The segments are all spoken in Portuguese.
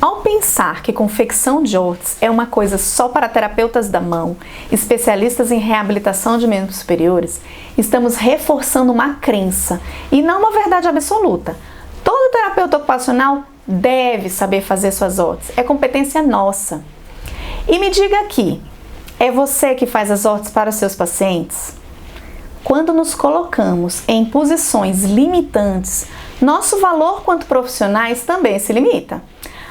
Ao pensar que confecção de órtese é uma coisa só para terapeutas da mão, especialistas em reabilitação de membros superiores, estamos reforçando uma crença e não uma verdade absoluta. Todo terapeuta ocupacional deve saber fazer suas órteses, é competência nossa. E me diga aqui, é você que faz as órteses para os seus pacientes? Quando nos colocamos em posições limitantes, nosso valor quanto profissionais também se limita.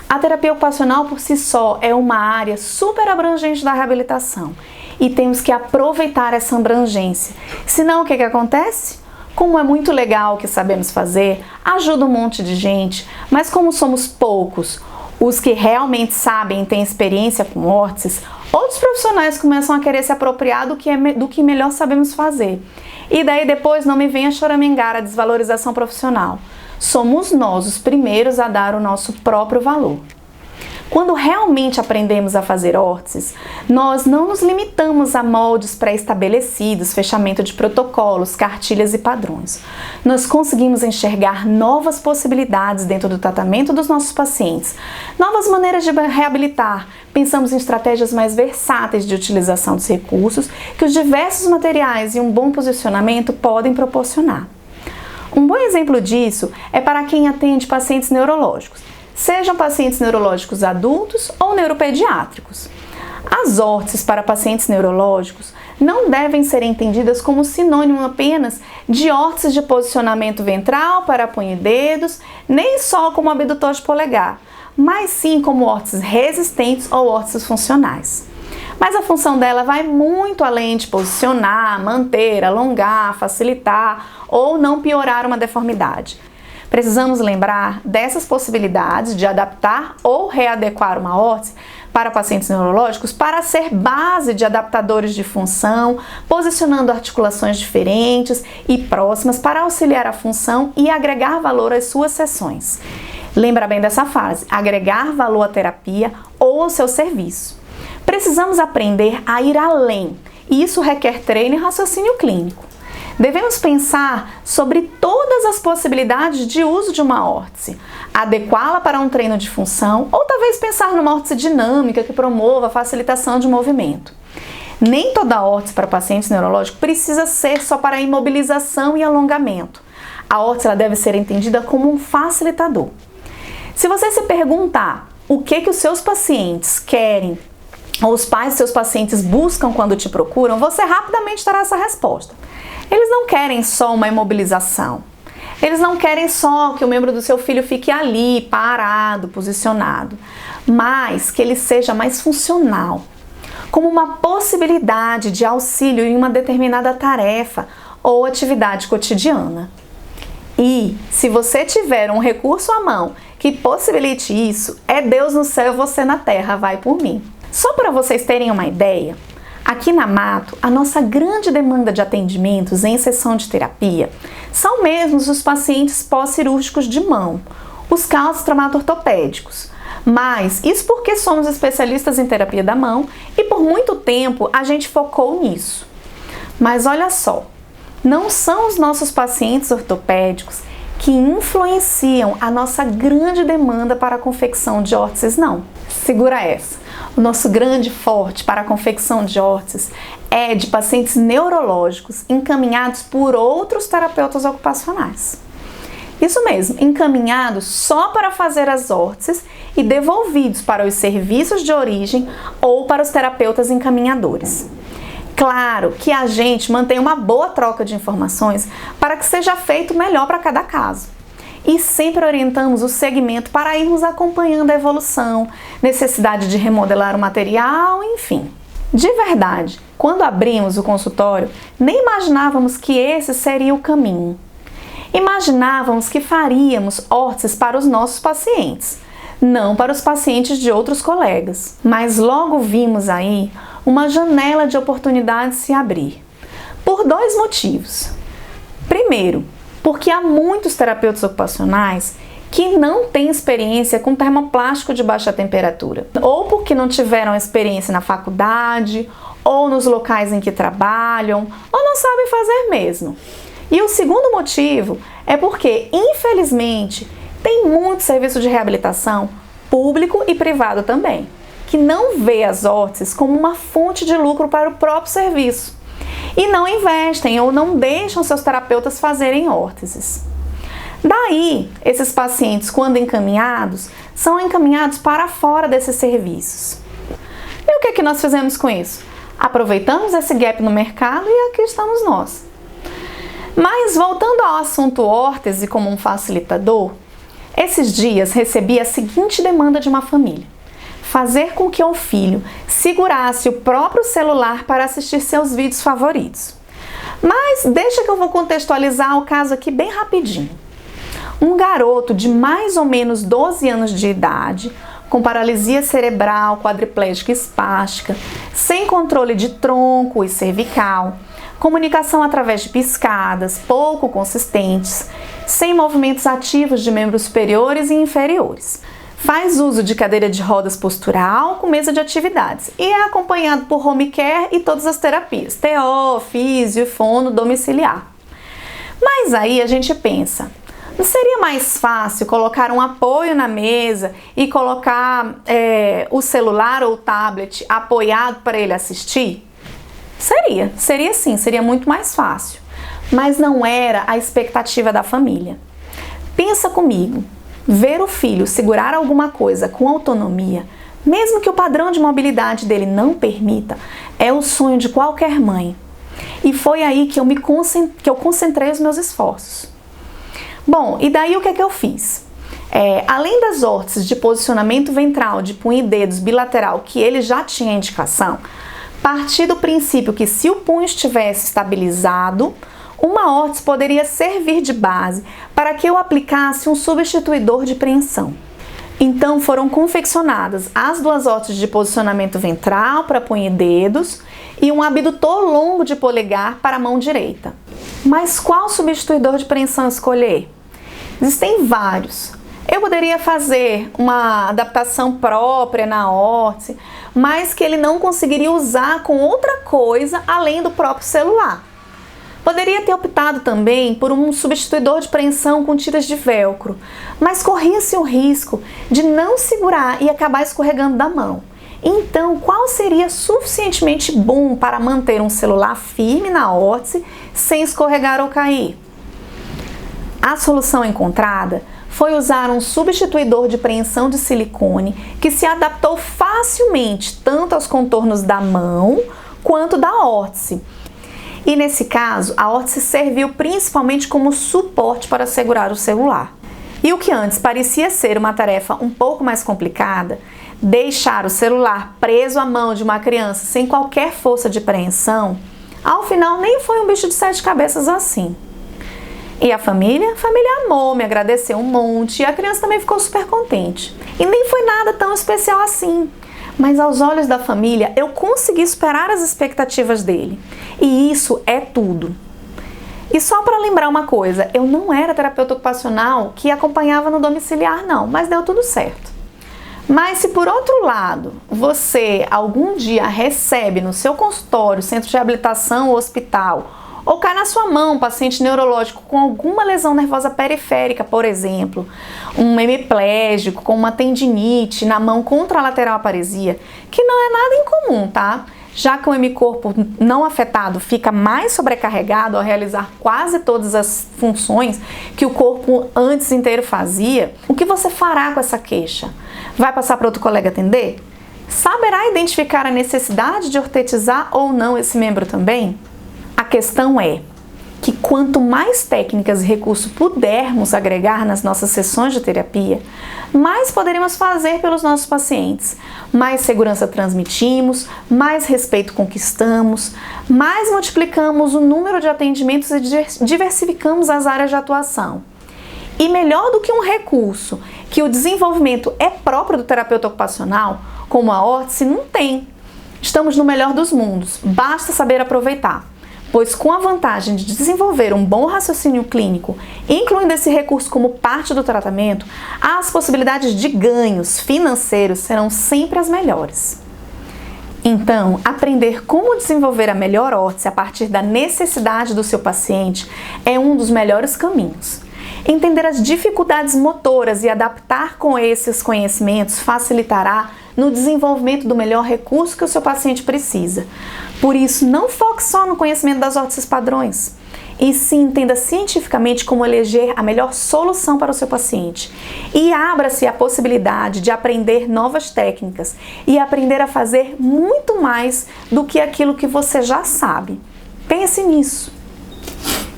A terapia ocupacional por si só é uma área super abrangente da reabilitação e temos que aproveitar essa abrangência. Senão, o que acontece? Como é muito legal o que sabemos fazer, ajuda um monte de gente, mas como somos poucos, os que realmente sabem e têm experiência com órteses, outros profissionais começam a querer se apropriar do que melhor sabemos fazer. E daí depois não me venha choramingar a desvalorização profissional. Somos nós os primeiros a dar o nosso próprio valor. Quando realmente aprendemos a fazer órteses, nós não nos limitamos a moldes pré-estabelecidos, fechamento de protocolos, cartilhas e padrões. Nós conseguimos enxergar novas possibilidades dentro do tratamento dos nossos pacientes, novas maneiras de reabilitar. Pensamos em estratégias mais versáteis de utilização dos recursos que os diversos materiais e um bom posicionamento podem proporcionar. Um bom exemplo disso é para quem atende pacientes neurológicos, sejam pacientes neurológicos adultos ou neuropediátricos. As órteses para pacientes neurológicos não devem ser entendidas como sinônimo apenas de órteses de posicionamento ventral para punho e dedos, nem só como abdutor de polegar, mas sim como órteses resistentes ou órteses funcionais. Mas a função dela vai muito além de posicionar, manter, alongar, facilitar ou não piorar uma deformidade. Precisamos lembrar dessas possibilidades de adaptar ou readequar uma órtese para pacientes neurológicos para ser base de adaptadores de função, posicionando articulações diferentes e próximas para auxiliar a função e agregar valor às suas sessões. Lembra bem dessa frase, agregar valor à terapia ou ao seu serviço. Precisamos aprender a ir além, e isso requer treino e raciocínio clínico. Devemos pensar sobre todas as possibilidades de uso de uma órtese, adequá-la para um treino de função ou talvez pensar numa órtese dinâmica que promova a facilitação de movimento. Nem toda órtese para pacientes neurológicos precisa ser só para imobilização e alongamento. A órtese ela deve ser entendida como um facilitador. Se você se perguntar o que os seus pacientes querem, ou os pais dos seus pacientes buscam quando te procuram, você rapidamente terá essa resposta. Eles não querem só uma imobilização. Eles não querem só que o membro do seu filho fique ali, parado, posicionado, mas que ele seja mais funcional, como uma possibilidade de auxílio em uma determinada tarefa ou atividade cotidiana. E se você tiver um recurso à mão que possibilite isso, é Deus no céu e você na terra, vai por mim. Só para vocês terem uma ideia, aqui na Mato, a nossa grande demanda de atendimentos em sessão de terapia são mesmo os pacientes pós-cirúrgicos de mão, os casos traumato-ortopédicos. Mas isso porque somos especialistas em terapia da mão e por muito tempo a gente focou nisso. Mas olha só, não são os nossos pacientes ortopédicos que influenciam a nossa grande demanda para a confecção de órteses, não. Segura essa. O nosso grande forte para a confecção de órteses é de pacientes neurológicos encaminhados por outros terapeutas ocupacionais. Isso mesmo, encaminhados só para fazer as órteses e devolvidos para os serviços de origem ou para os terapeutas encaminhadores. Claro que a gente mantém uma boa troca de informações para que seja feito melhor para cada caso. E sempre orientamos o segmento para irmos acompanhando a evolução, necessidade de remodelar o material, enfim. De verdade, quando abrimos o consultório, nem imaginávamos que esse seria o caminho. Imaginávamos que faríamos órteses para os nossos pacientes, não para os pacientes de outros colegas. Mas logo vimos aí uma janela de oportunidade se abrir, por dois motivos. Primeiro, porque há muitos terapeutas ocupacionais que não têm experiência com termoplástico de baixa temperatura, ou porque não tiveram experiência na faculdade, ou nos locais em que trabalham, ou não sabem fazer mesmo. E o segundo motivo é porque, infelizmente, tem muito serviço de reabilitação público e privado também, que não vê as órteses como uma fonte de lucro para o próprio serviço e não investem ou não deixam seus terapeutas fazerem órteses. Daí, esses pacientes, quando encaminhados, são encaminhados para fora desses serviços. E o que é que nós fizemos com isso? Aproveitamos esse gap no mercado e aqui estamos nós. Mas voltando ao assunto órtese como um facilitador, esses dias recebi a seguinte demanda de uma família: fazer com que o filho segurasse o próprio celular para assistir seus vídeos favoritos. Mas deixa que eu vou contextualizar o caso aqui bem rapidinho. Um garoto de mais ou menos 12 anos de idade, com paralisia cerebral, quadriplégica espástica, sem controle de tronco e cervical, comunicação através de piscadas, pouco consistentes, sem movimentos ativos de membros superiores e inferiores. Faz uso de cadeira de rodas postural com mesa de atividades e é acompanhado por home care e todas as terapias, TO, físio e fono domiciliar. Mas aí a gente pensa, não seria mais fácil colocar um apoio na mesa e colocar o celular ou o tablet apoiado para ele assistir? Seria sim, seria muito mais fácil. Mas não era a expectativa da família. Pensa comigo, ver o filho segurar alguma coisa com autonomia, mesmo que o padrão de mobilidade dele não permita, é o sonho de qualquer mãe. E foi aí que eu concentrei os meus esforços. Bom, e daí o que é que eu fiz? Além das órteses de posicionamento ventral de punho e dedos bilateral, que ele já tinha indicação, parti do princípio que se o punho estivesse estabilizado, uma órtese poderia servir de base para que eu aplicasse um substituidor de preensão. Então foram confeccionadas as duas órteses de posicionamento ventral para punho e dedos e um abdutor longo de polegar para a mão direita. Mas qual substituidor de preensão escolher? Existem vários. Eu poderia fazer uma adaptação própria na órtese, mas que ele não conseguiria usar com outra coisa além do próprio celular. Poderia ter optado também por um substituidor de preensão com tiras de velcro, mas corria-se o risco de não segurar e acabar escorregando da mão. Então, qual seria suficientemente bom para manter um celular firme na órtese sem escorregar ou cair? A solução encontrada foi usar um substituidor de preensão de silicone que se adaptou facilmente tanto aos contornos da mão quanto da órtese. E nesse caso, a órtese serviu principalmente como suporte para segurar o celular. E o que antes parecia ser uma tarefa um pouco mais complicada, deixar o celular preso à mão de uma criança sem qualquer força de preensão, ao final nem foi um bicho de 7 cabeças assim. E a família? A família amou, me agradeceu um monte e a criança também ficou super contente. E nem foi nada tão especial assim. Mas aos olhos da família, eu consegui superar as expectativas dele. E isso é tudo. E só para lembrar uma coisa, eu não era terapeuta ocupacional que acompanhava no domiciliar não, mas deu tudo certo. Mas se por outro lado, você algum dia recebe no seu consultório, centro de reabilitação ou hospital, ou cai na sua mão um paciente neurológico com alguma lesão nervosa periférica, por exemplo, um hemiplégico com uma tendinite na mão contralateral à paresia, que não é nada incomum, tá? Já que o hemicorpo não afetado fica mais sobrecarregado ao realizar quase todas as funções que o corpo antes inteiro fazia, o que você fará com essa queixa? Vai passar para outro colega atender? Saberá identificar a necessidade de ortetizar ou não esse membro também? A questão é que quanto mais técnicas e recursos pudermos agregar nas nossas sessões de terapia, mais poderemos fazer pelos nossos pacientes, mais segurança transmitimos, mais respeito conquistamos, mais multiplicamos o número de atendimentos e diversificamos as áreas de atuação. E melhor do que um recurso que o desenvolvimento é próprio do terapeuta ocupacional, como a órtese, não tem. Estamos no melhor dos mundos, basta saber aproveitar. Pois com a vantagem de desenvolver um bom raciocínio clínico, incluindo esse recurso como parte do tratamento, as possibilidades de ganhos financeiros serão sempre as melhores. Então, aprender como desenvolver a melhor órtese a partir da necessidade do seu paciente é um dos melhores caminhos. Entender as dificuldades motoras e adaptar com esses conhecimentos facilitará no desenvolvimento do melhor recurso que o seu paciente precisa. Por isso, não foque só no conhecimento das órteses padrões, e sim entenda cientificamente como eleger a melhor solução para o seu paciente. E abra-se à possibilidade de aprender novas técnicas e aprender a fazer muito mais do que aquilo que você já sabe. Pense nisso.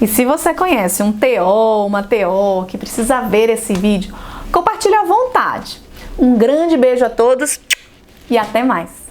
E se você conhece um TO, uma TO que precisa ver esse vídeo, compartilhe à vontade. Um grande beijo a todos e até mais!